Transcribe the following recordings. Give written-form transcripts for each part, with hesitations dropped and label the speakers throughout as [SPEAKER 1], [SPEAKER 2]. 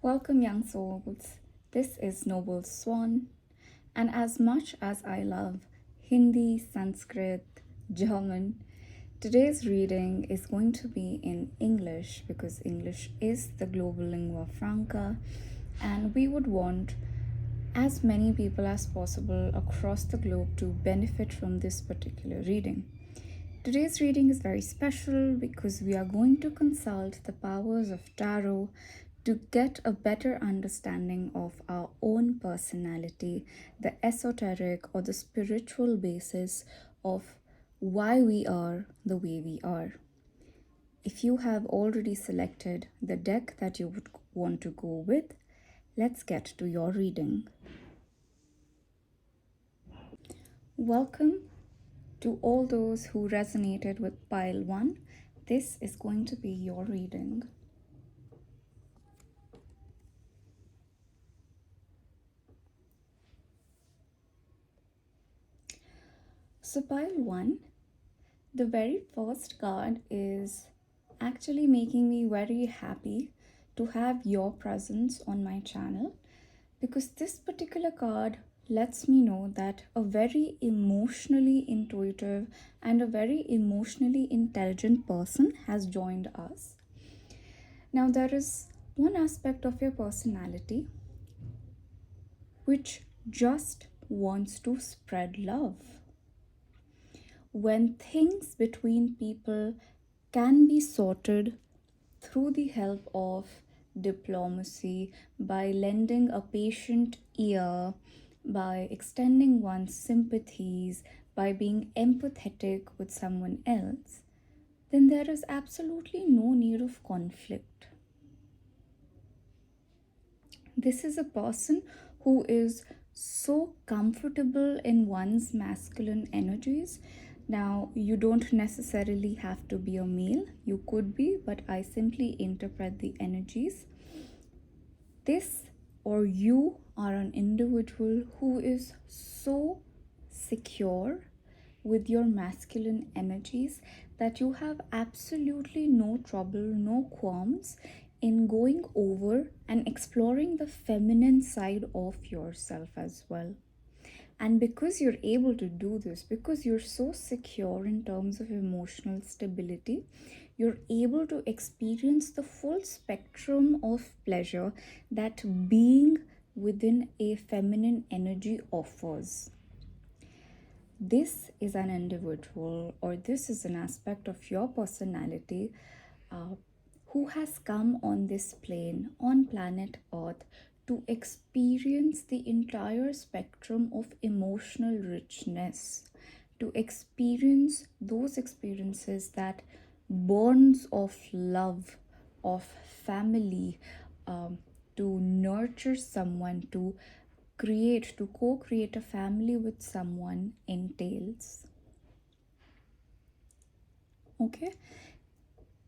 [SPEAKER 1] Welcome, young souls. This is Noble Swan, and as much as I love Hindi, Sanskrit, German, today's reading is going to be in English because English is the global lingua franca, and we would want as many people as possible across the globe to benefit from this particular reading. Today's reading is very special because we are going to consult the powers of tarot to get a better understanding of our own personality, the esoteric or the spiritual basis of why we are the way we are. If you have already selected the deck that you would want to go with, let's get to your reading. Welcome to all those who resonated with pile 1. This is going to be your reading. So pile 1, the very first card is actually making me very happy to have your presence on my channel, because this particular card lets me know that a very emotionally intuitive and a very emotionally intelligent person has joined us. Now, there is one aspect of your personality which just wants to spread love. When things between people can be sorted through the help of diplomacy, by lending a patient ear, by extending one's sympathies, by being empathetic with someone else, then there is absolutely no need of conflict. This is a person who is so comfortable in one's masculine energies. Now, you don't necessarily have to be a male, you could be, but I simply interpret the energies. This or you are an individual who is so secure with your masculine energies that you have absolutely no trouble, no qualms in going over and exploring the feminine side of yourself as well. And because you're able to do this, because you're so secure in terms of emotional stability, you're able to experience the full spectrum of pleasure that being within a feminine energy offers. This is an individual, or this is an aspect of your personality who has come on this plane, on planet Earth, to experience the entire spectrum of emotional richness, to experience those experiences that burns of love, of family, to nurture someone, to co-create a family with someone entails. Okay?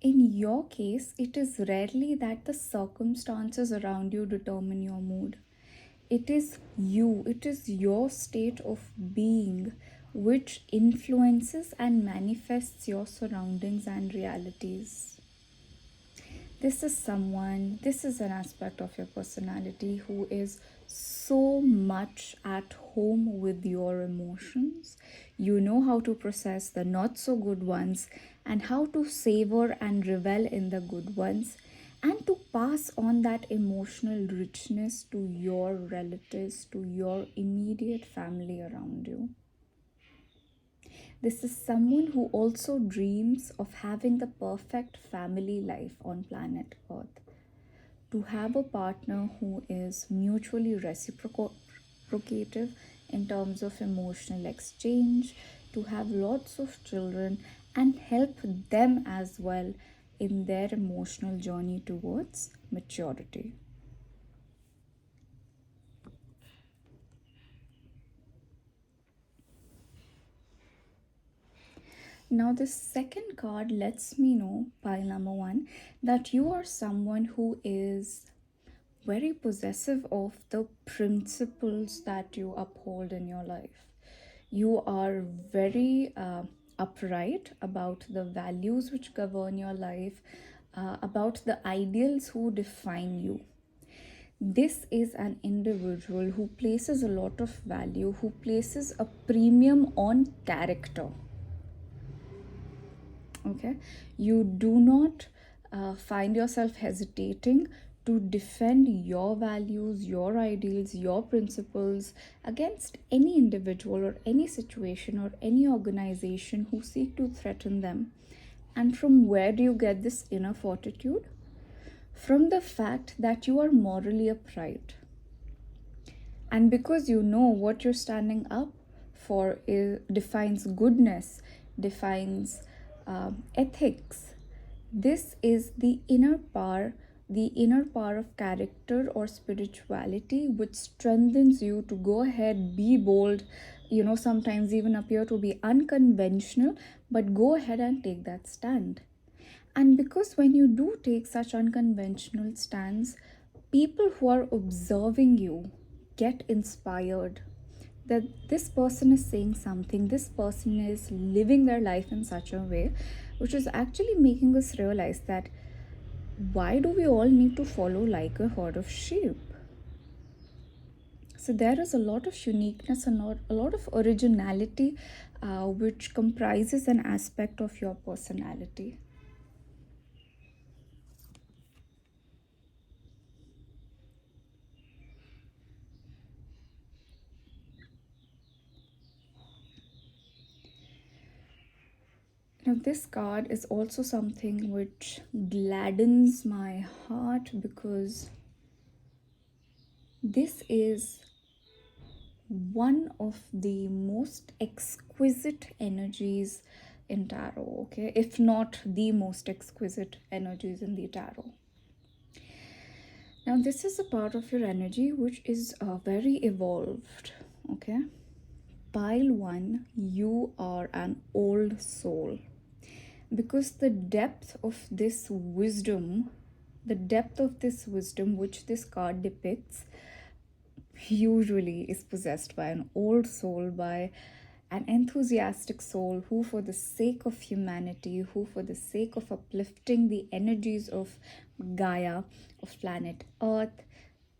[SPEAKER 1] In your case, it is rarely that the circumstances around you determine your mood. It is you, it is your state of being which influences and manifests your surroundings and realities. This is an aspect of your personality who is so much at home with your emotions. You know how to process the not so good ones and how to savor and revel in the good ones, and to pass on that emotional richness to your relatives, to your immediate family around you. This is someone who also dreams of having the perfect family life on planet Earth. To have a partner who is mutually reciprocative in terms of emotional exchange, to have lots of children and help them as well in their emotional journey towards maturity. Now, the second card lets me know, pile number 1, that you are someone who is very possessive of the principles that you uphold in your life. You are very upright about the values which govern your life, about the ideals who define you. This is an individual who places a lot of value, who places a premium on character. Okay, you do not find yourself hesitating to defend your values, your ideals, your principles against any individual or any situation or any organization who seek to threaten them. And from where do you get this inner fortitude? From the fact that you are morally upright. And because you know what you're standing up for defines goodness, defines ethics. This is the inner power of character or spirituality, which strengthens you to go ahead, be bold, sometimes even appear to be unconventional, but go ahead and take that stand. And because when you do take such unconventional stands, people who are observing you get inspired that this person is saying something, this person is living their life in such a way, which is actually making us realize that why do we all need to follow like a herd of sheep? So there is a lot of uniqueness and a lot of originality, which comprises an aspect of your personality. Now, this card is also something which gladdens my heart because this is one of the most exquisite energies in tarot, okay? If not the most exquisite energies in the tarot. Now, this is a part of your energy which is very evolved, okay? Pile 1, you are an old soul. Because the depth of this wisdom which this card depicts usually is possessed by an old soul, by an enthusiastic soul who, for the sake of humanity, who, for the sake of uplifting the energies of Gaia, of planet Earth,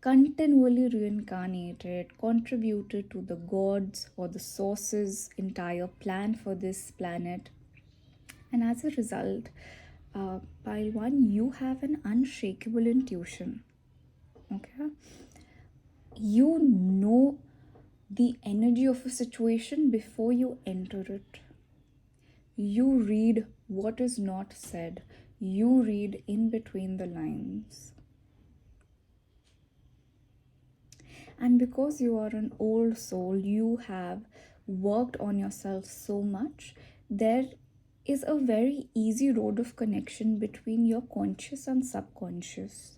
[SPEAKER 1] continually reincarnated, contributed to the gods or the source's entire plan for this planet. And as a result, pile 1, you have an unshakable intuition. Okay? You know the energy of a situation before you enter it. You read what is not said. You read in between the lines. And because you are an old soul, you have worked on yourself so much, there is a very easy road of connection between your conscious and subconscious.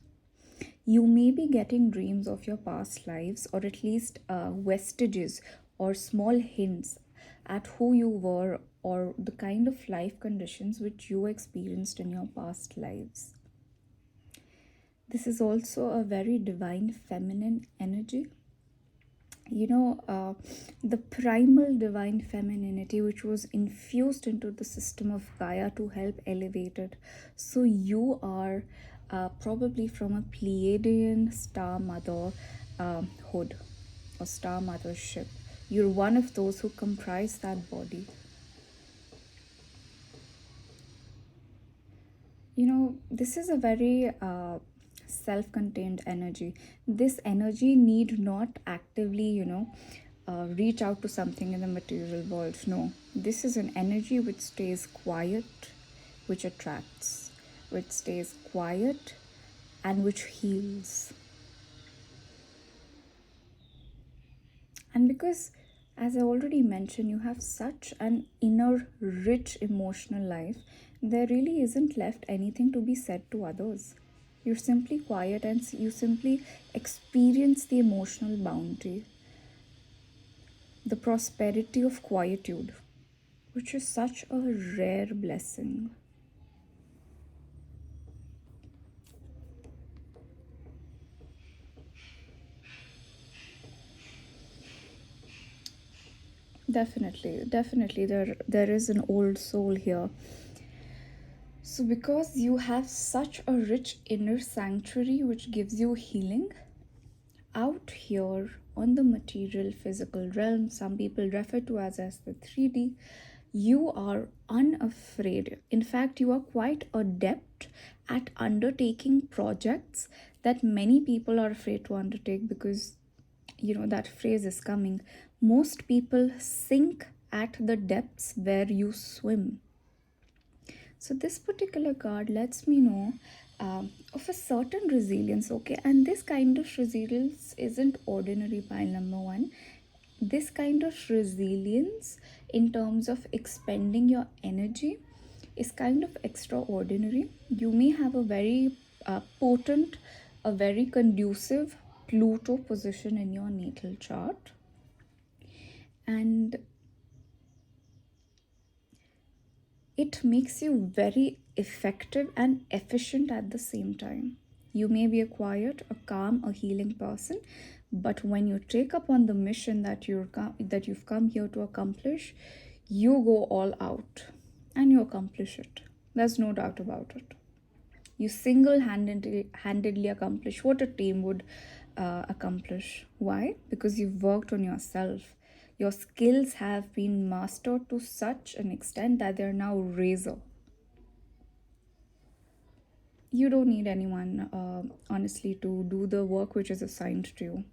[SPEAKER 1] You may be getting dreams of your past lives, or at least vestiges or small hints at who you were or the kind of life conditions which you experienced in your past lives. This is also a very divine feminine energy. The primal divine femininity which was infused into the system of Gaia to help elevate it. So you are probably from a Pleiadian star mother hood or star mothership. You're one of those who comprise that body. This is a very self-contained energy. This energy need not actively reach out to something in the material world. No, this is an energy which stays quiet, which attracts, which stays quiet, and which heals. And because, as I already mentioned, you have such an inner rich emotional life, there really isn't left anything to be said to others. You're simply quiet and you simply experience the emotional bounty, the prosperity of quietude, which is such a rare blessing. Definitely, there is an old soul here. So, because you have such a rich inner sanctuary which gives you healing, out here on the material physical realm, some people refer to as the 3D, you are unafraid. In fact, you are quite adept at undertaking projects that many people are afraid to undertake, because that phrase is coming. Most people sink at the depths where you swim. So this particular card lets me know of a certain resilience, okay? And this kind of resilience isn't ordinary, pile number one. This kind of resilience, in terms of expending your energy, is kind of extraordinary. You may have a very potent, a very conducive Pluto position in your natal chart, and it makes you very effective and efficient at the same time. You may be a quiet, a calm, a healing person, but when you take up on the mission that you've come here to accomplish, you go all out and you accomplish it. There's no doubt about it. You single-handedly accomplish what a team would accomplish. Why? Because you've worked on yourself. Your skills have been mastered to such an extent that they're now razor. You don't need anyone, honestly, to do the work which is assigned to you.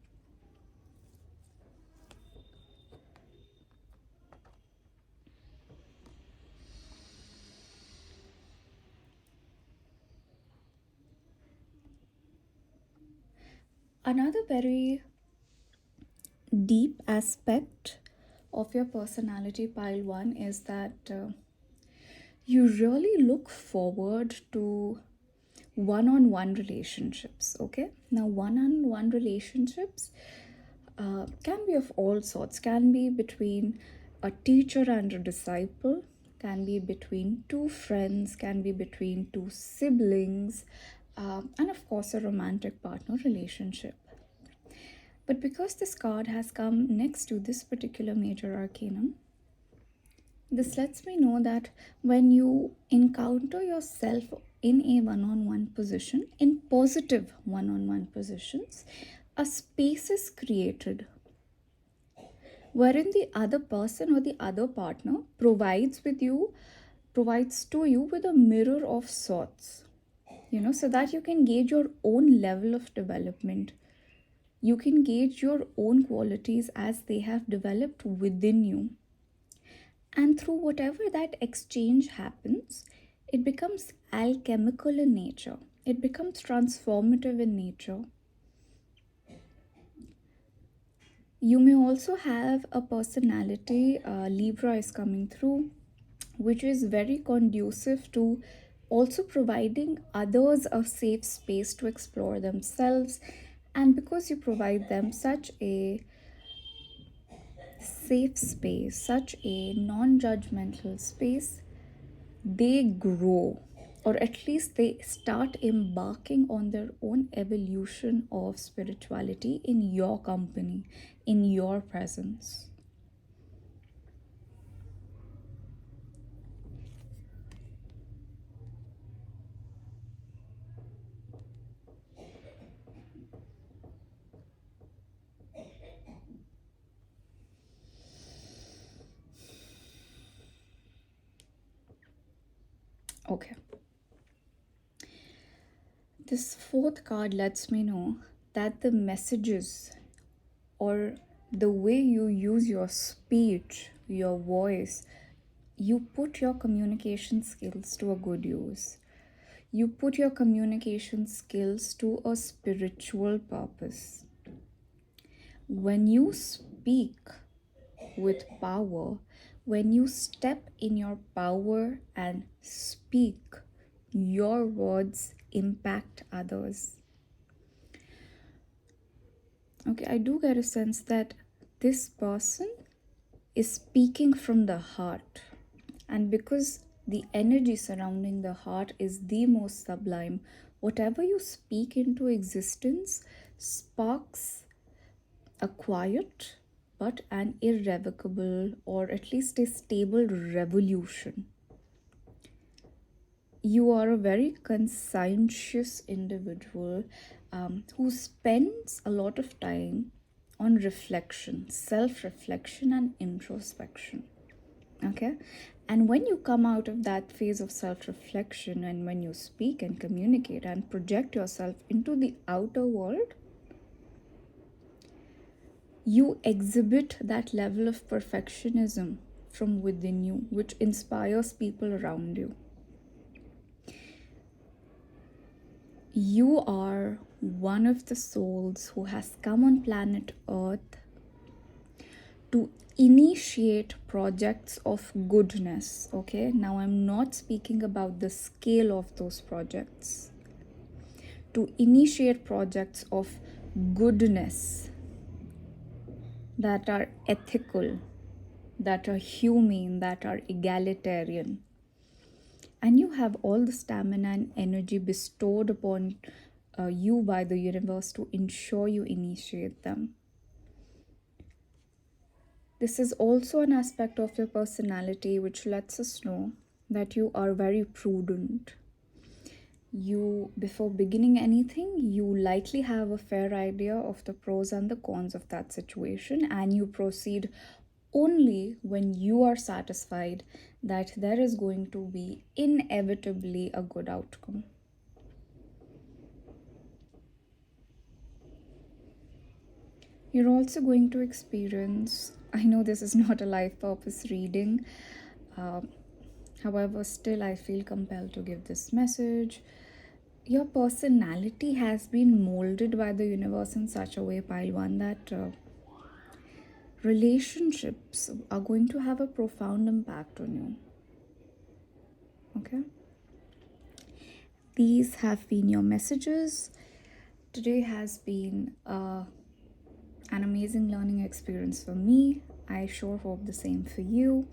[SPEAKER 1] Another very deep aspect of your personality, pile one, is that you really look forward to one-on-one relationships. Okay, now one-on-one relationships can be of all sorts. Can be between a teacher and a disciple, can be between two friends, can be between two siblings, and of course a romantic partner relationship. But because this card has come next to this particular major arcanum, this lets me know that when you encounter yourself in a one on one position, in positive one on one positions, a space is created wherein the other person or the other partner provides to you with a mirror of sorts, so that you can gauge your own level of development. You can gauge your own qualities as they have developed within you. And through whatever that exchange happens, it becomes alchemical in nature, it becomes transformative in nature. You may also have a personality, Libra is coming through, which is very conducive to also providing others a safe space to explore themselves. And because you provide them such a safe space, such a non judgmental space, they grow, or at least they start embarking on their own evolution of spirituality in your company, in your presence. Okay. This fourth card lets me know that the messages, or the way you use your speech, your voice, you put your communication skills to a good use. You put your communication skills to a spiritual purpose. When you speak with power, when you step in your power and speak, your words impact others. Okay, I do get a sense that this person is speaking from the heart. And because the energy surrounding the heart is the most sublime, whatever you speak into existence sparks a quiet but an irrevocable, or at least a stable revolution. You are a very conscientious individual who spends a lot of time on reflection, self reflection, and introspection. Okay. And when you come out of that phase of self reflection, and when you speak and communicate and project yourself into the outer world, you exhibit that level of perfectionism from within you, which inspires people around you. You are one of the souls who has come on planet Earth to initiate projects of goodness. Okay, now I'm not speaking about the scale of those projects. To initiate projects of goodness that are ethical, that are humane, that are egalitarian. And you have all the stamina and energy bestowed upon you by the universe to ensure you initiate them. This is also an aspect of your personality which lets us know that you are very prudent. You, before beginning anything, you likely have a fair idea of the pros and the cons of that situation, and you proceed only when you are satisfied that there is going to be inevitably a good outcome. You're also going to experience, I know this is not a life purpose reading, uh, however, still I feel compelled to give this message. Your personality has been molded by the universe in such a way, pile one, that relationships are going to have a profound impact on you. Okay? These have been your messages. Today has been an amazing learning experience for me. I sure hope the same for you.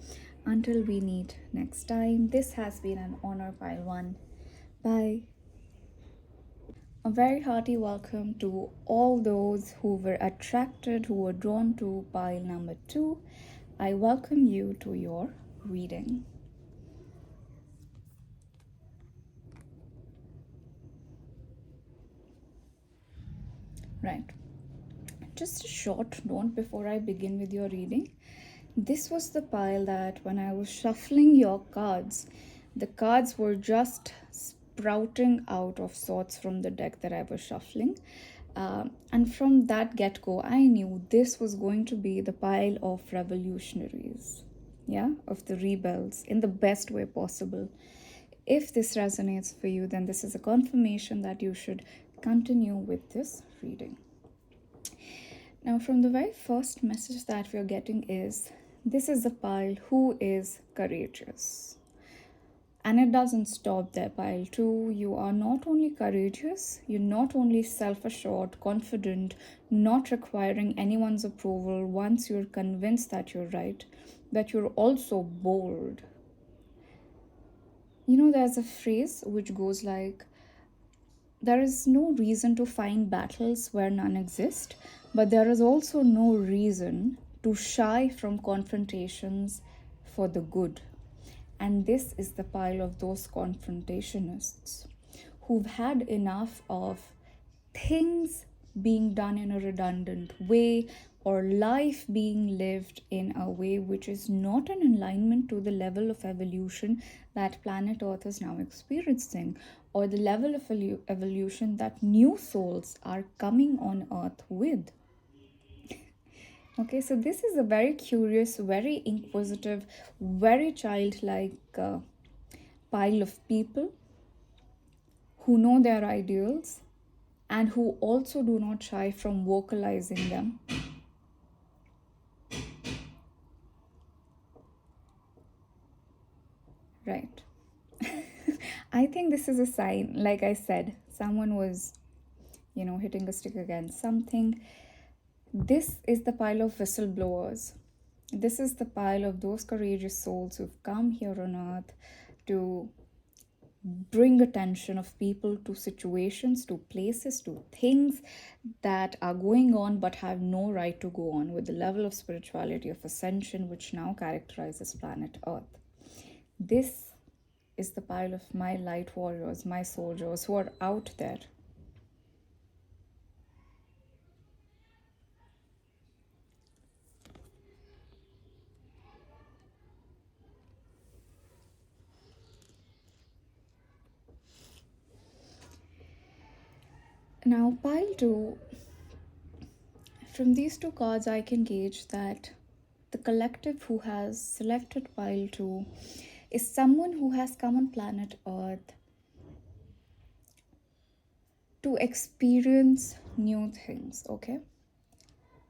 [SPEAKER 1] Until we meet next time, this has been an honor, pile one. Bye. A very hearty welcome to all those who were attracted, who were drawn to pile number 2. I welcome you to your reading. Right. Just a short note before I begin with your reading. This was the pile that when I was shuffling your cards, the cards were just sprouting out of sorts from the deck that I was shuffling. And from that get-go, I knew this was going to be the pile of revolutionaries, yeah, of the rebels in the best way possible. If this resonates for you, then this is a confirmation that you should continue with this reading. Now, from the very first message that we are getting is, this is a pile who is courageous. And it doesn't stop there, pile 2. You are not only courageous, you're not only self-assured, confident, not requiring anyone's approval once you're convinced that you're right, but you're also bold. You know, there's a phrase which goes like, there is no reason to find battles where none exist, but there is also no reason to shy from confrontations for the good. And this is the pile of those confrontationists who've had enough of things being done in a redundant way, or life being lived in a way which is not in alignment to the level of evolution that planet Earth is now experiencing, or the level of evolution that new souls are coming on Earth with. Okay, so this is a very curious, very inquisitive, very childlike pile of people who know their ideals and who also do not shy from vocalizing them. Right. I think this is a sign, like I said, someone was, hitting a stick against something. This is the pile of whistleblowers. This is the pile of those courageous souls who've come here on Earth to bring attention of people to situations, to places, to things that are going on but have no right to go on, with the level of spirituality of ascension which now characterizes planet Earth. This is the pile of my light warriors, my soldiers who are out there. Now, pile 2, from these two cards, I can gauge that the collective who has selected pile 2 is someone who has come on planet Earth to experience new things, okay?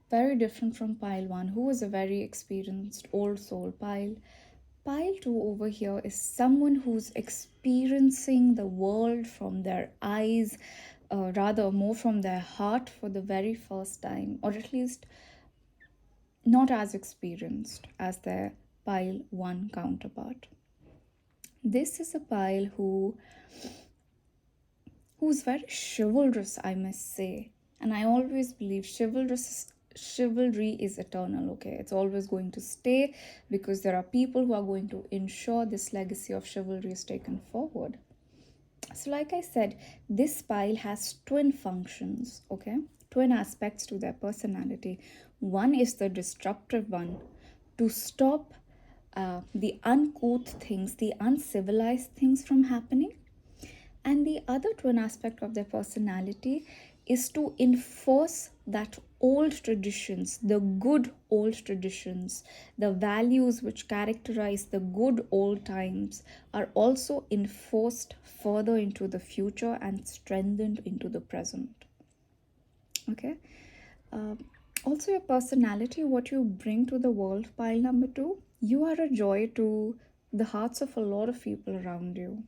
[SPEAKER 1] Very different from pile 1, who is a very experienced old soul. Pile 2 over here is someone who's experiencing the world from their eyes, rather more from their heart for the very first time, or at least not as experienced as their pile 1 counterpart. This is a pile who's very chivalrous, I must say. And I always believe chivalry is eternal, okay? It's always going to stay because there are people who are going to ensure this legacy of chivalry is taken forward. So, like I said, this pile has twin functions, okay? Twin aspects to their personality. One is the disruptive one, to stop the uncouth things, the uncivilized things from happening. And the other twin aspect of their personality is to enforce that old traditions, the good old traditions, the values which characterize the good old times are also enforced further into the future and strengthened into the present. Okay. Also, your personality, what you bring to the world, pile number 2, you are a joy to the hearts of a lot of people around you.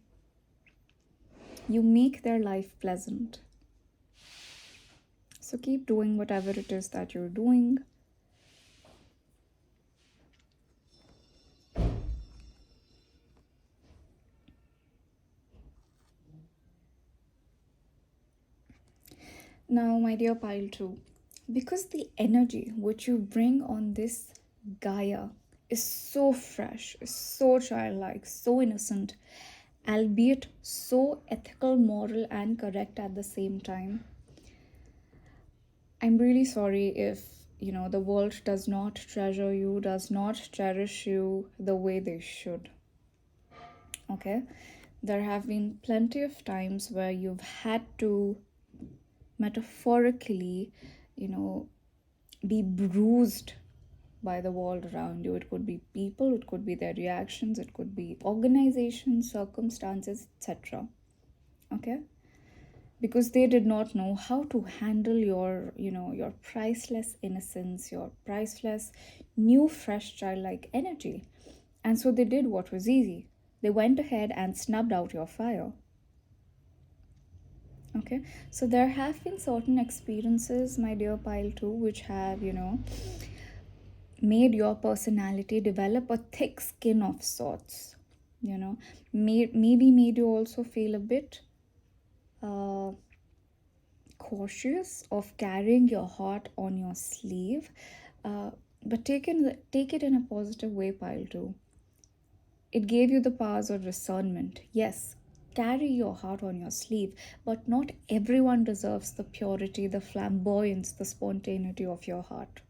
[SPEAKER 1] You make their life pleasant. So keep doing whatever it is that you're doing. Now, my dear pile 2, because the energy which you bring on this Gaia is so fresh, is so childlike, so innocent, albeit so ethical, moral, and correct at the same time. I'm really sorry if the world does not treasure you, does not cherish you the way they should. Okay, there have been plenty of times where you've had to metaphorically, be bruised by the world around you. It could be people, it could be their reactions, it could be organizations, circumstances, etc. Okay, because they did not know how to handle your priceless innocence, your priceless new fresh childlike energy. And so they did what was easy. They went ahead and snubbed out your fire. Okay, so there have been certain experiences, my dear pile 2, which have made your personality develop a thick skin of sorts. Maybe made you also feel a bit uh, cautious of carrying your heart on your sleeve, but take it in a positive way, pile 2. It gave you the powers of discernment. Yes, carry your heart on your sleeve, but not everyone deserves the purity, the flamboyance, the spontaneity of your heart.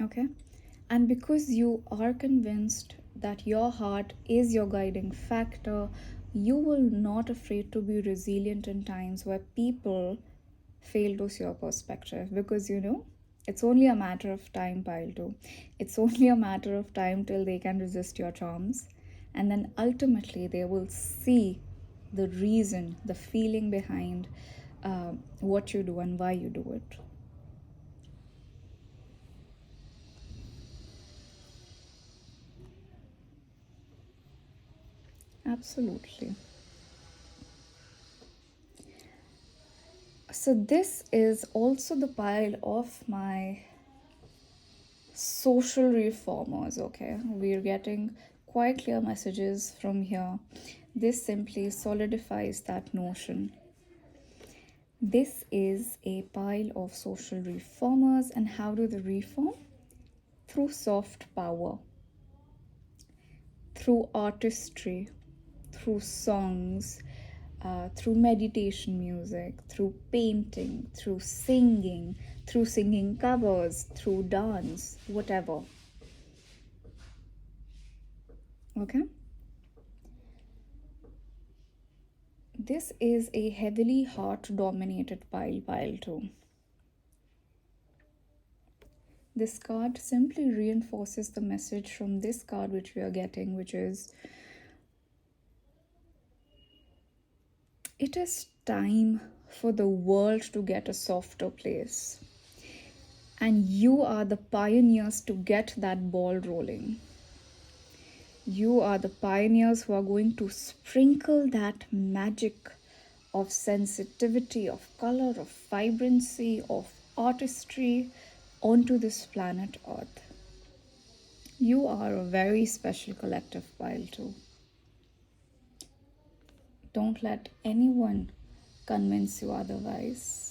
[SPEAKER 1] Okay? And because you are convinced that your heart is your guiding factor, you will not afraid to be resilient in times where people fail to see your perspective, because it's only a matter of time, pile 2. It's only a matter of time till they can resist your charms, and then ultimately they will see the reason, the feeling behind what you do and why you do it. Absolutely. So this is also the pile of my social reformers. Okay, we're getting quite clear messages from here. This simply solidifies that notion. This is a pile of social reformers. And how do they reform? through soft power, through artistry, through songs, through meditation music, through painting, through singing covers, through dance, whatever. Okay? This is a heavily heart dominated pile too. This card simply reinforces the message from this card which we are getting, which is it is time for the world to get a softer place. And you are the pioneers to get that ball rolling. You are the pioneers who are going to sprinkle that magic of sensitivity, of color, of vibrancy, of artistry onto this planet Earth. You are a very special collective pile too. Don't let anyone convince you otherwise.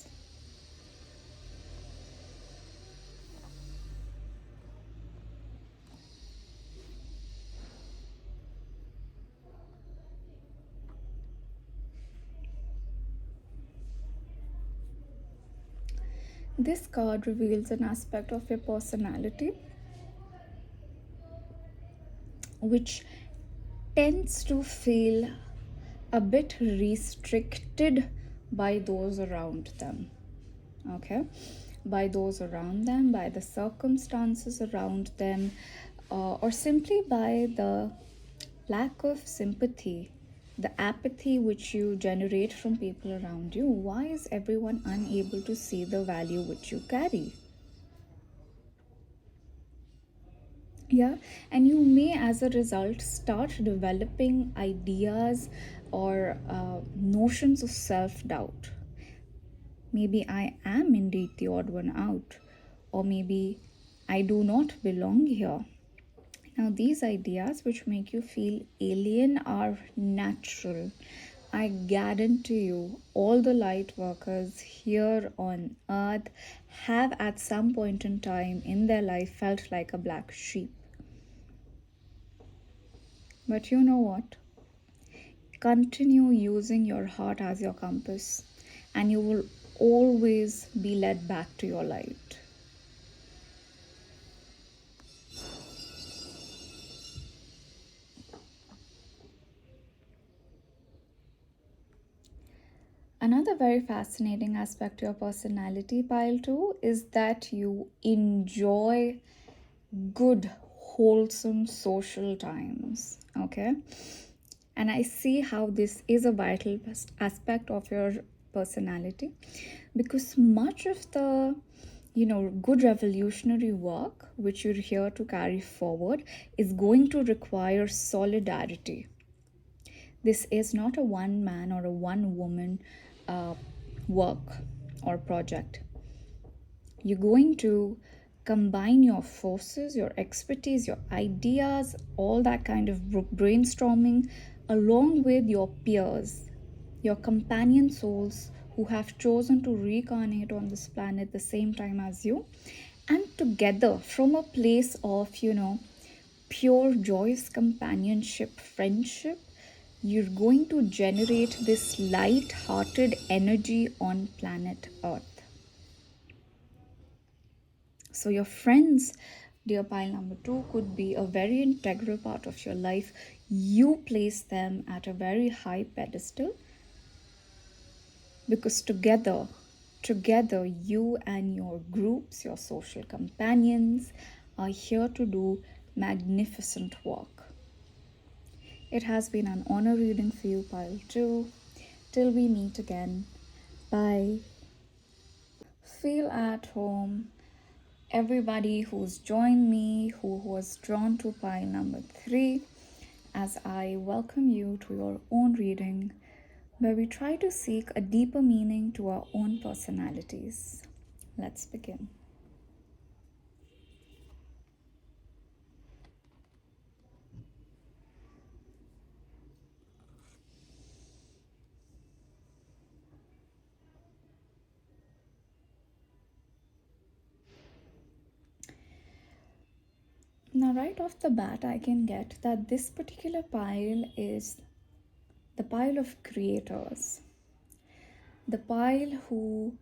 [SPEAKER 1] This card reveals an aspect of your personality which tends to feel a bit restricted by those around them. Okay? By those around them, by the circumstances around them, or simply by the lack of sympathy, the apathy which you generate from people around you. Why is everyone unable to see the value which you carry? Yeah, and you may as a result start developing ideas or notions of self-doubt. Maybe I am indeed the odd one out, or maybe I do not belong here. Now, these ideas which make you feel alien are natural. I guarantee you, all the light workers here on earth have at some point in time in their life felt like a black sheep. But you know what? Continue using your heart as your compass, and you will always be led back to your light. Another very fascinating aspect to your personality, pile 2, is that you enjoy good, wholesome social times. Okay? And I see how this is a vital aspect of your personality, because much of the good revolutionary work which you're here to carry forward is going to require solidarity. This is not a one man or a one woman work or project. You're going to combine your forces, your expertise, your ideas, all that kind of brainstorming, along with your peers, your companion souls who have chosen to reincarnate on this planet the same time as you, and together from a place of pure joyous companionship, friendship, you're going to generate this light-hearted energy on planet Earth. So your friends, dear pile number 2, could be a very integral part of your life. You place them at a very high pedestal because together you and your groups, your social companions, are here to do magnificent work. It has been an honor reading for you, pile 2. Till we meet again, bye. Feel at home. Everybody who's joined me, who was drawn to pile number 3, as I welcome you to your own reading, where we try to seek a deeper meaning to our own personalities. Let's begin. Now, right off the bat, I can get that this particular pile is the pile of creators, the pile who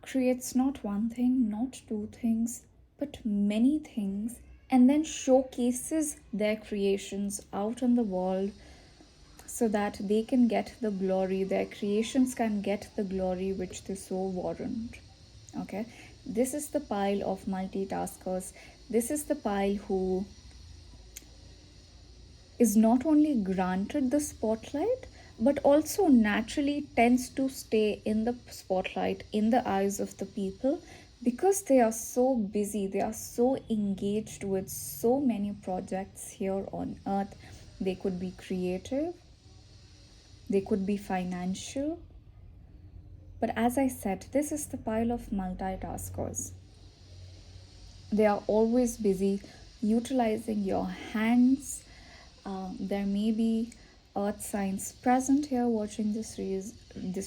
[SPEAKER 1] creates not one thing, not two things, but many things, and then showcases their creations out on the world so that they can get the glory, their creations can get the glory which they so warrant. Okay, this is the pile of multitaskers. This is the pile who is not only granted the spotlight but also naturally tends to stay in the spotlight in the eyes of the people because they are so busy, they are so engaged with so many projects here on earth. They could be creative, they could be financial, but as I said, this is the pile of multitaskers. They are always busy utilizing your hands. There may be earth signs present here watching this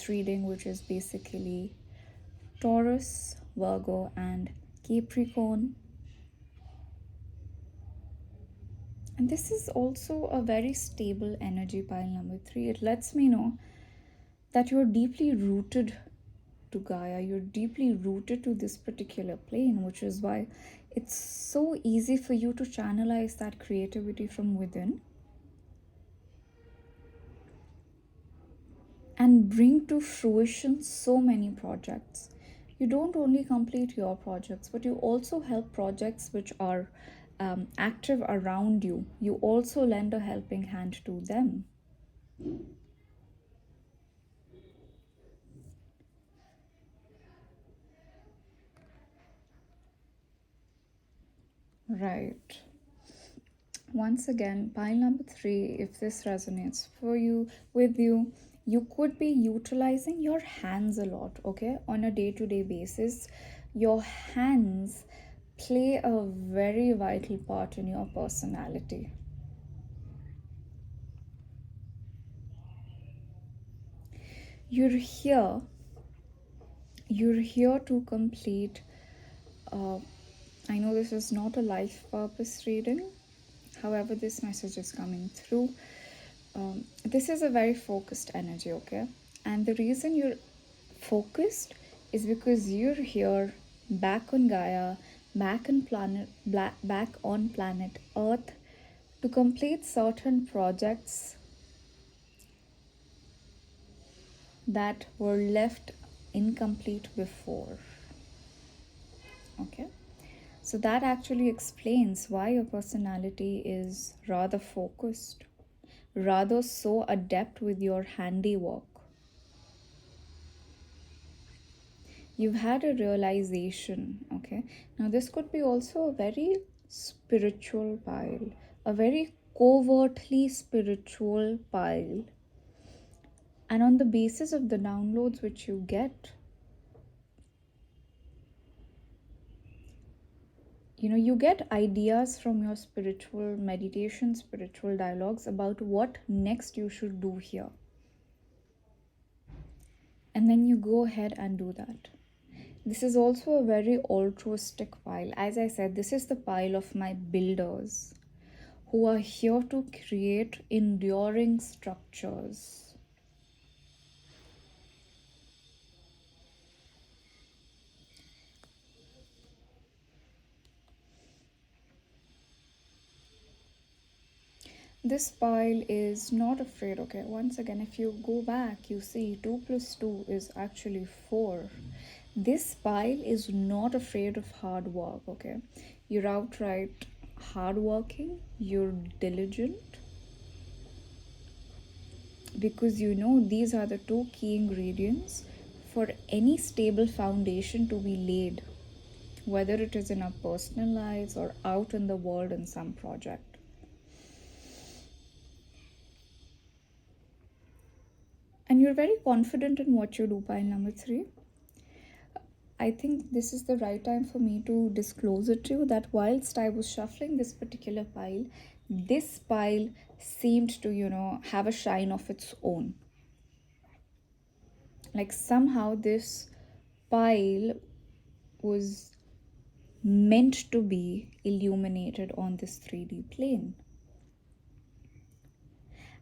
[SPEAKER 1] reading, which is basically Taurus, Virgo, and Capricorn. And this is also a very stable energy pile number 3. It lets me know that you're deeply rooted to Gaia, you're deeply rooted to this particular plane, which is why it's so easy for you to channelize that creativity from within and bring to fruition so many projects. You don't only complete your projects, but you also help projects which are active around you. You also lend a helping hand to them. Right. Once again, pile number 3, if this resonates for you, with you, you could be utilizing your hands a lot, okay, on a day-to-day basis. Your hands play a very vital part in your personality. You're here, you're here to complete. uh, I know this is not a life purpose reading, however this message is coming through. This is a very focused energy, okay? And the reason you're focused is because you're here back on Gaia, back on planet Earth to complete certain projects that were left incomplete before. Okay? So that actually explains why your personality is rather focused, rather so adept with your handiwork. You've had a realization, okay? Now, this could be also a very spiritual pile, a very covertly spiritual pile. And on the basis of the downloads which you get, you get ideas from your spiritual meditation, spiritual dialogues about what next you should do here. And then you go ahead and do that. This is also a very altruistic pile. As I said, this is the pile of my builders who are here to create enduring structures. This pile is not afraid, okay? Once again, if you go back, you see 2 plus 2 is actually 4. This pile is not afraid of hard work, okay? You're outright hardworking, you're diligent, because these are the two key ingredients for any stable foundation to be laid, whether it is in our personal lives or out in the world in some project. And you're very confident in what you do, pile number 3. I think this is the right time for me to disclose it to you that whilst I was shuffling this particular pile, this pile seemed to, have a shine of its own. Like somehow this pile was meant to be illuminated on this 3D plane.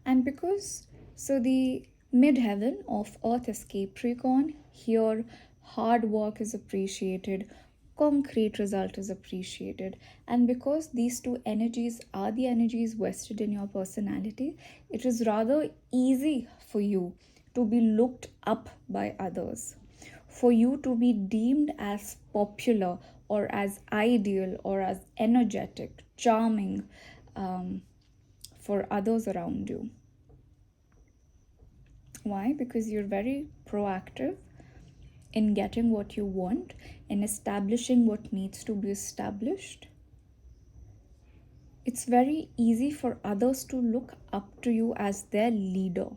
[SPEAKER 1] And because, so the midheaven of Earth is Capricorn, here hard work is appreciated, concrete result is appreciated. And because these two energies are the energies vested in your personality, it is rather easy for you to be looked up by others, for you to be deemed as popular or as ideal or as energetic, charming, for others around you. Why? Because you're very proactive in getting what you want, in establishing what needs to be established. It's very easy for others to look up to you as their leader.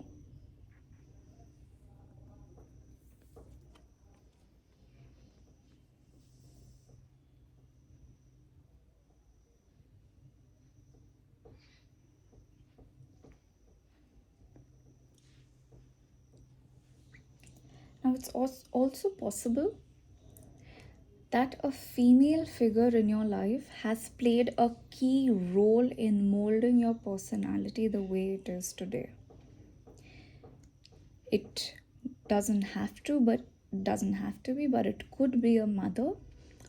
[SPEAKER 1] Now, it's also possible that a female figure in your life has played a key role in molding your personality the way it is today. It doesn't have to be, but it could be a mother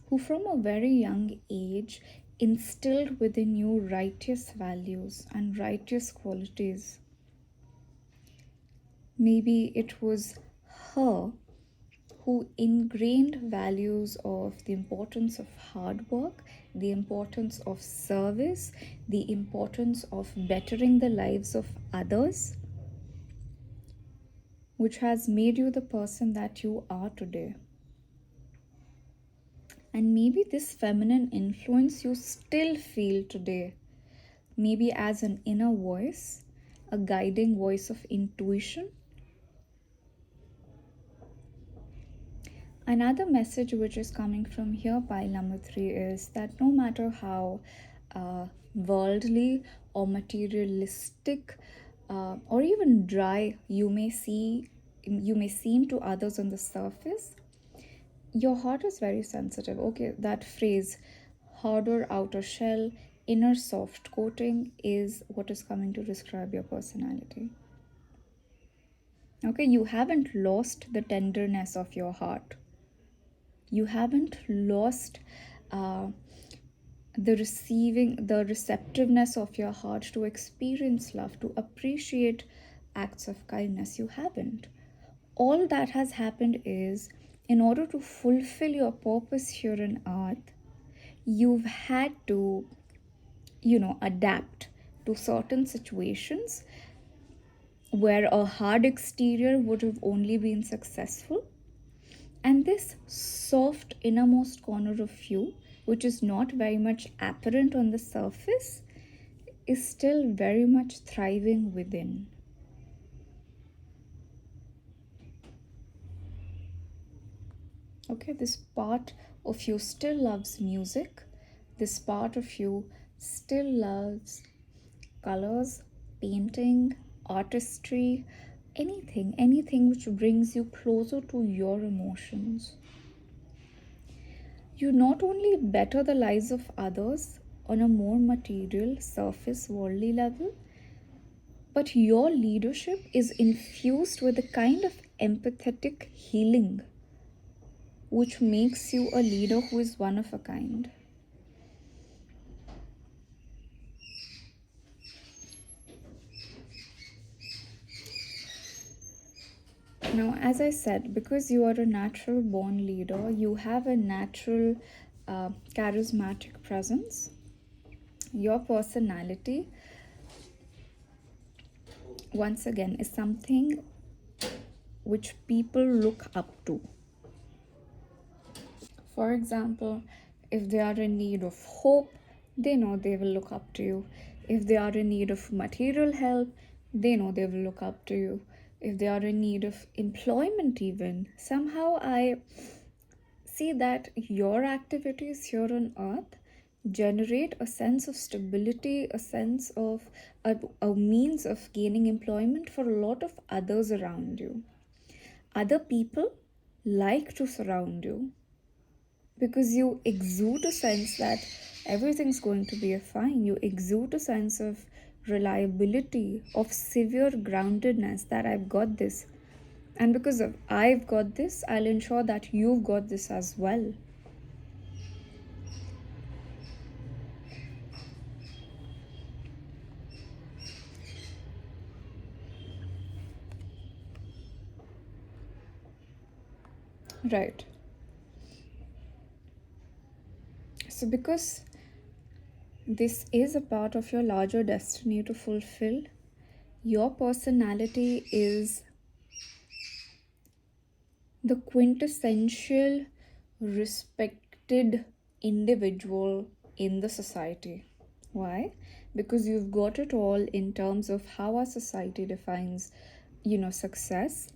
[SPEAKER 1] who from a very young age instilled within you righteous values and righteous qualities. Maybe it was her who ingrained values of the importance of hard work, the importance of service, the importance of bettering the lives of others, which has made you the person that you are today. And maybe this feminine influence you still feel today, maybe as an inner voice, a guiding voice of intuition. Another message which is coming from here, pile number 3, is that no matter how worldly or materialistic or even dry you may seem to others on the surface, your heart is very sensitive. Okay, that phrase, harder outer shell, inner soft coating, is what is coming to describe your personality. Okay, you haven't lost the tenderness of your heart. You haven't lost the receptiveness of your heart to experience love, to appreciate acts of kindness. You haven't. All that has happened is, in order to fulfill your purpose here on earth, you've had to, adapt to certain situations where a hard exterior would have only been successful. And this soft innermost corner of you, which is not very much apparent on the surface, is still very much thriving within. Okay, this part of you still loves music. This part of you still loves colors, painting, artistry, anything which brings you closer to your emotions. You not only better the lives of others on a more material, surface, worldly level, but your leadership is infused with a kind of empathetic healing which makes you a leader who is one of a kind. Now, as I said, because you are a natural born leader, you have a natural charismatic presence. Your personality, once again, is something which people look up to. For example, if they are in need of hope, they know they will look up to you. If they are in need of material help, they know they will look up to you. If they are in need of employment, even, somehow I see that your activities here on earth generate a sense of stability, a sense of a means of gaining employment for a lot of others around you. Other people like to surround you because you exude a sense that everything's going to be fine. You exude a sense of reliability, of severe groundedness, that I've got this. And because of I've got this, I'll ensure that you've got this as well. Right. So, because this is a part of your larger destiny to fulfill, your personality is the quintessential respected individual in the society. Why? Because you've got it all in terms of how our society defines, success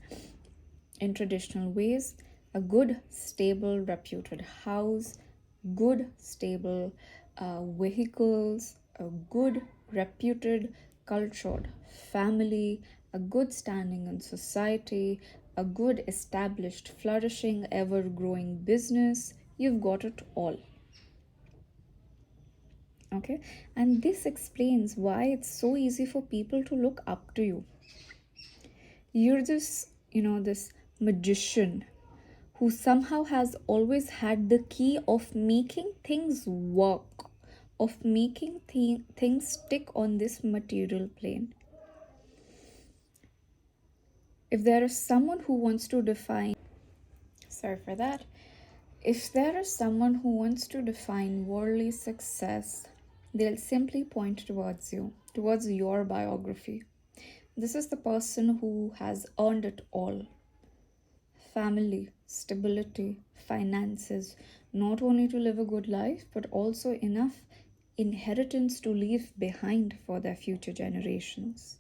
[SPEAKER 1] in traditional ways: a good, stable, reputed house, good, stable vehicles, a good, reputed, cultured family, a good standing in society, a good, established, flourishing, ever growing business. You've got it all. Okay, and this explains why it's so easy for people to look up to you. You're this magician who somehow has always had the key of making things work, of making things stick on this material plane. If there is someone who wants to define, sorry for that, if there is someone who wants to define worldly success, they'll simply point towards you, towards your biography. This is the person who has earned it all: family, stability, finances, not only to live a good life, but also enough inheritance to leave behind for their future generations.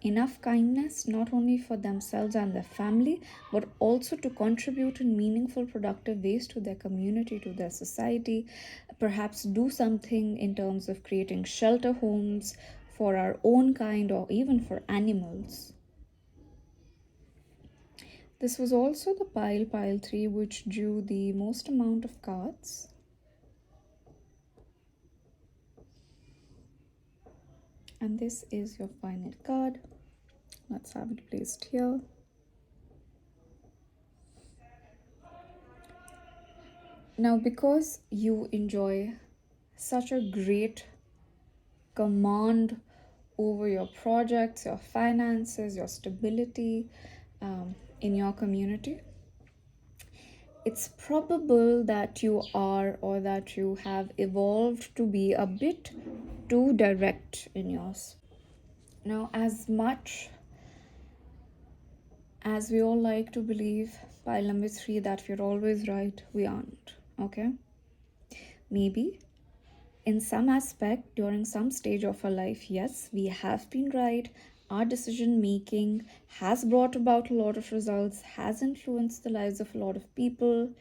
[SPEAKER 1] Enough kindness, not only for themselves and their family, but also to contribute in meaningful, productive ways to their community, to their society. Perhaps do something in terms of creating shelter homes for our own kind or even for animals. This was also the pile 3, which drew the most amount of cards. And this is your final card. Let's have it placed here. Now, because you enjoy such a great command over your projects, your finances, your stability in your community, it's probable that you are, or that you have evolved to be a bit too direct in yours. Now, as much as we all like to believe, pile number 3, that we're always right, we aren't. Okay? Maybe in some aspect, during some stage of our life, yes, we have been right. Our decision making has brought about a lot of results, has influenced the lives of a lot of people.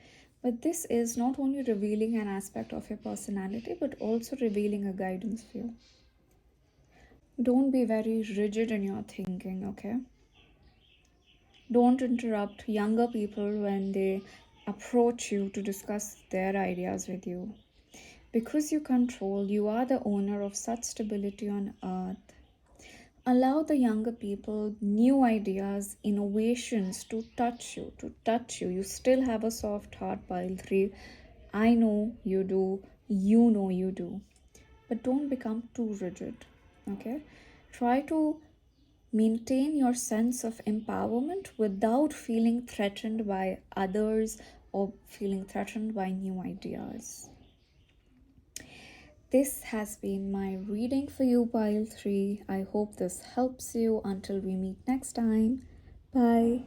[SPEAKER 1] But this is not only revealing an aspect of your personality, but also revealing a guidance for you. Don't be very rigid in your thinking, okay? Don't interrupt younger people when they approach you to discuss their ideas with you. Because you are the owner of such stability on earth. Allow the younger people new ideas, innovations to touch you, You still have a soft heart, pile 3. I know you do, you know you do. But don't become too rigid, okay? Try to maintain your sense of empowerment without feeling threatened by others or feeling threatened by new ideas. This has been my reading for you, pile 3. I hope this helps you. Until we meet next time. Bye.